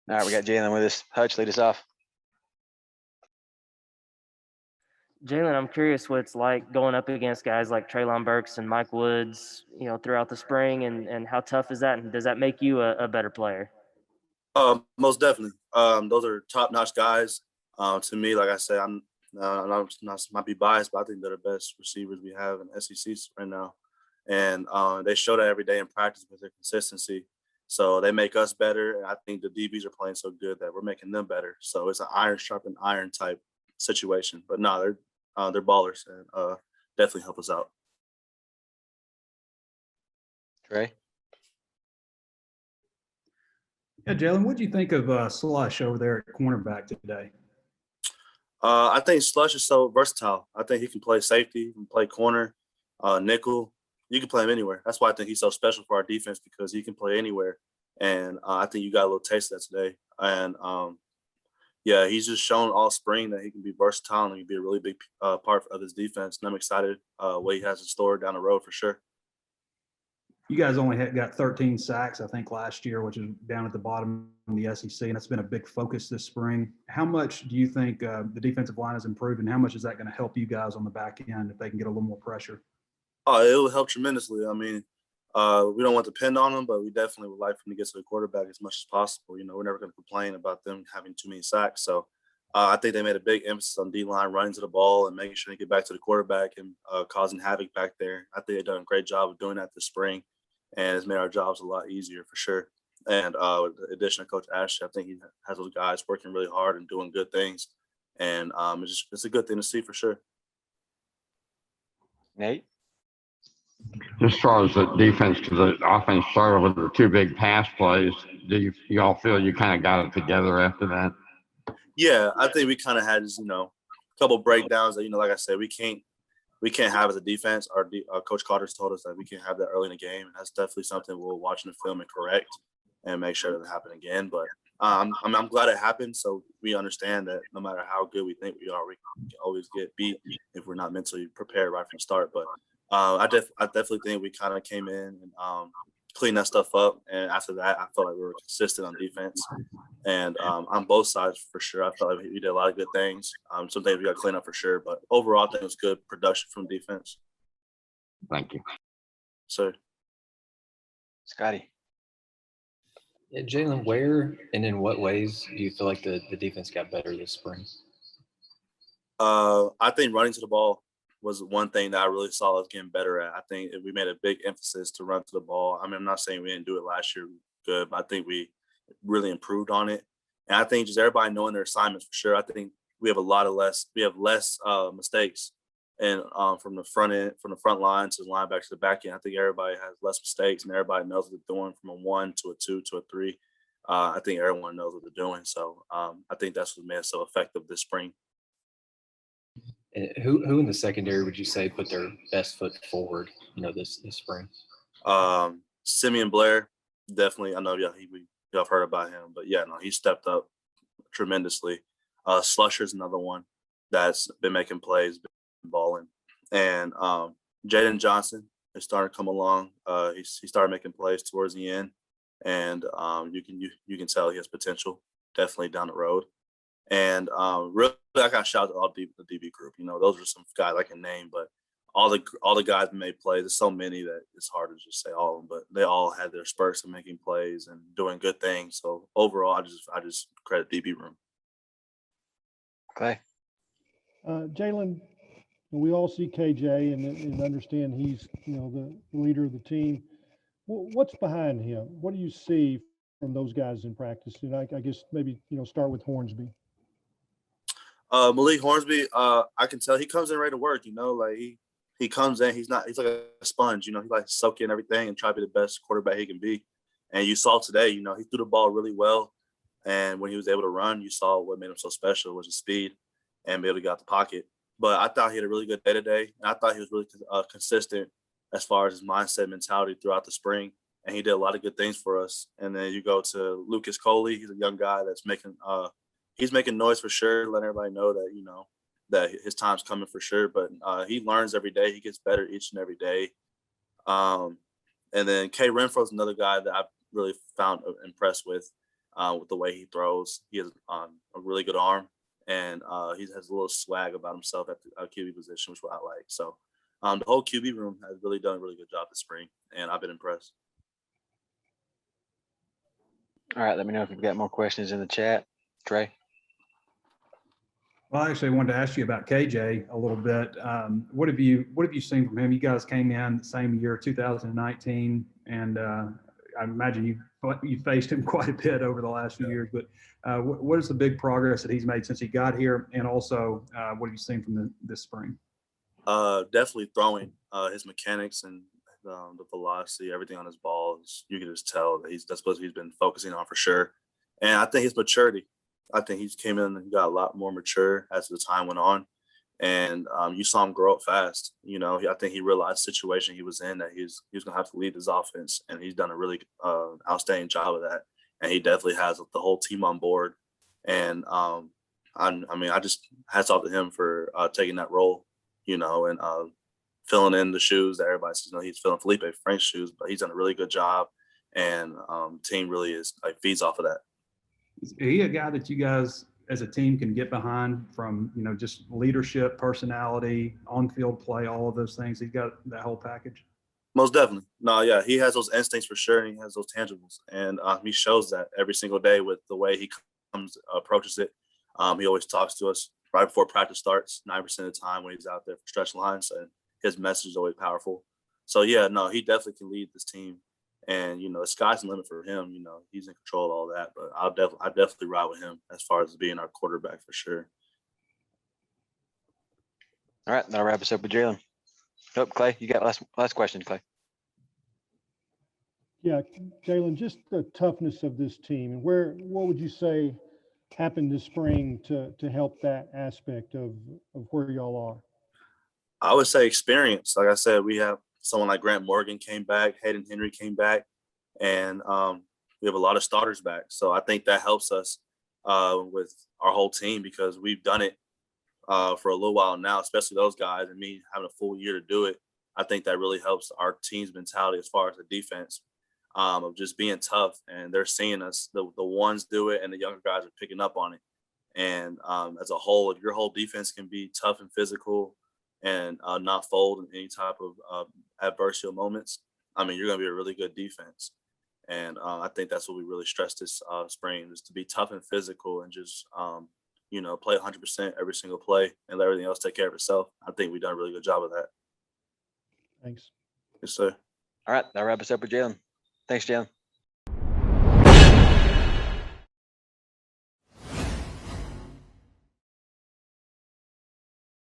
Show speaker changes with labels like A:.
A: All right, we got Jalen with us. Hutch, lead us off.
B: Jalen, I'm curious what it's like going up against guys like Traylon Burks and Mike Woods, throughout the spring, and how tough is that, and does that make you a better player?
C: Most definitely. Those are top-notch guys. To me, like I said, I'm not might be biased, but I think they're the best receivers we have in SEC right now, and they show that every day in practice with their consistency. So they make us better, and I think the DBs are playing so good that we're making them better. So it's an iron sharpened iron type situation. But no, they're ballers and definitely help us out.
A: Trey?
D: Yeah, Jalen, what do you think of Slush over there at cornerback today?
C: I think Slush is so versatile. I think he can play safety, he can play corner, nickel. You can play him anywhere. That's why I think he's so special for our defense, because he can play anywhere. And I think you got a little taste of that today. And yeah, he's just shown all spring that he can be versatile and he can be a really big part of this defense. And I'm excited what he has in store down the road for sure.
D: You guys only got 13 sacks, I think, last year, which is down at the bottom in the SEC, and that's been a big focus this spring. How much do you think the defensive line has improved, and how much is that going to help you guys on the back end if they can get a little more pressure?
C: Oh, it will help tremendously. I mean, we don't want to depend on them, but we definitely would like them to get to the quarterback as much as possible. We're never going to complain about them having too many sacks. So I think they made a big emphasis on D-line running to the ball and making sure they get back to the quarterback and causing havoc back there. I think they've done a great job of doing that this spring, and it's made our jobs a lot easier for sure. And with the addition of Coach Ashley, I think he has those guys working really hard and doing good things. And it's a good thing to see for sure.
A: Nate?
E: As far as the defense, because the offense started with the two big pass plays, do you all feel you kind of got it together after that?
C: Yeah, I think we kind of had a couple breakdowns that like I said, we can't have as a defense. Our Coach Carter's told us that we can't have that early in the game, and that's definitely something we'll watch in the film and correct and make sure it doesn't happen again. But I'm glad it happened, so we understand that no matter how good we think we are, we can always get beat if we're not mentally prepared right from the start. But I definitely think we kind of came in and cleaned that stuff up, and after that, I felt like we were consistent on defense, and on both sides for sure. I felt like we did a lot of good things. Some things we got to clean up for sure, but overall, I think it was good production from defense.
E: Thank you.
C: Sir.
A: Scotty?
F: Yeah, Jalen, where and in what ways do you feel like the defense got better this spring?
C: I think running to the ball was one thing that I really saw us getting better at. I think we made a big emphasis to run to the ball. I mean, I'm not saying we didn't do it last year good, but I think we really improved on it. And I think just everybody knowing their assignments for sure. I think we have less mistakes, and from the front line to the linebacker to the back end. I think everybody has less mistakes, and everybody knows what they're doing from a 1 to a 2 to a 3. I think everyone knows what they're doing. So I think that's what made us so effective this spring.
F: And who in the secondary would you say put their best foot forward, this spring?
C: Simeon Blair, definitely. I know y'all have heard about him, but yeah, no, he stepped up tremendously. Slusher's another one that's been making plays, been balling. And Jaden Johnson is starting to come along. He started making plays towards the end, and you can tell he has potential definitely down the road. And really, I got to shout out to all the DB group. Those are some guys I can name, but all the guys that made plays. There's so many that it's hard to just say all of them, but they all had their spurts of making plays and doing good things. So overall, I just credit DB room.
A: Okay.
G: Jalen, we all see KJ and understand he's the leader of the team. What's behind him? What do you see from those guys in practice? And I guess maybe start with Hornsby.
C: Malik Hornsby, I can tell he comes in ready to work. Like he comes in, he's like a sponge. He likes to soak in everything and try to be the best quarterback he can be. And you saw today, he threw the ball really well. And when he was able to run, you saw what made him so special was his speed and be able to get out the pocket. But I thought he had a really good day today. And I thought he was really consistent as far as his mindset mentality throughout the spring. And he did a lot of good things for us. And then you go to Lucas Coley. He's a young guy that's making he's making noise for sure, letting everybody know that, that his time's coming for sure. But he learns every day. He gets better each and every day. And then Kay Renfro's another guy that I've really found impressed with. with the way he throws. He has a really good arm, and he has a little swag about himself at the QB position, which is what I like. So the whole QB room has really done a really good job this spring, and I've been impressed.
A: All right, let me know if you've got more questions in the chat. Trey?
D: Well, I actually wanted to ask you about KJ a little bit. What have you seen from him? You guys came in the same year, 2019, and I imagine you faced him quite a bit over the last few years. But what is the big progress that he's made since he got here, and also what have you seen from this spring?
C: Definitely throwing. His mechanics and the velocity, everything on his ball, you can just tell that that's what he's been focusing on for sure. And I think his maturity. I think he came in and got a lot more mature as the time went on, and you saw him grow up fast. You know, I think he realized the situation he was in, that he was going to have to lead his offense, and he's done a really outstanding job of that. And he definitely has the whole team on board. And I mean, I just hats off to him for taking that role, you know, and filling in the shoes that everybody says. You know, he's filling Felipe Frank's shoes, but he's done a really good job, and team really is feeds off of that.
D: Is he a guy that you guys as a team can get behind from, you know, just leadership, personality, on-field play, all of those things? He's got that whole package.
C: Most definitely. No, yeah, he has those instincts for sure, and he has those tangibles, and he shows that every single day with the way he approaches it. He always talks to us right before practice starts, 9% of the time when he's out there for stretch lines, and his message is always powerful. So yeah, no, he definitely can lead this team. And, you know, the sky's the limit for him. You know, he's in control of all that. But I definitely ride with him as far as being our quarterback for sure.
A: All right, that'll wrap us up with Jalen. Oh, Clay, you got last question, Clay.
G: Yeah, Jalen, just the toughness of this team, and what would you say happened this spring to help that aspect of where y'all are?
C: I would say experience. Like I said, we have someone like Grant Morgan came back, Hayden Henry came back, and we have a lot of starters back. So I think that helps us with our whole team, because we've done it for a little while now, especially those guys, and me having a full year to do it. I think that really helps our team's mentality as far as the defense, of just being tough, and they're seeing us, the ones do it, and the younger guys are picking up on it. And as a whole, if your whole defense can be tough and physical and not fold in any type of adversarial moments, I mean, you're going to be a really good defense. And I think that's what we really stressed this spring, is to be tough and physical, and just, you know, play 100% every single play and let everything else take care of itself. I think we've done a really good job of that.
G: Thanks.
C: Yes, sir.
A: All right, that'll wrap us up with Jalen. Thanks, Jalen.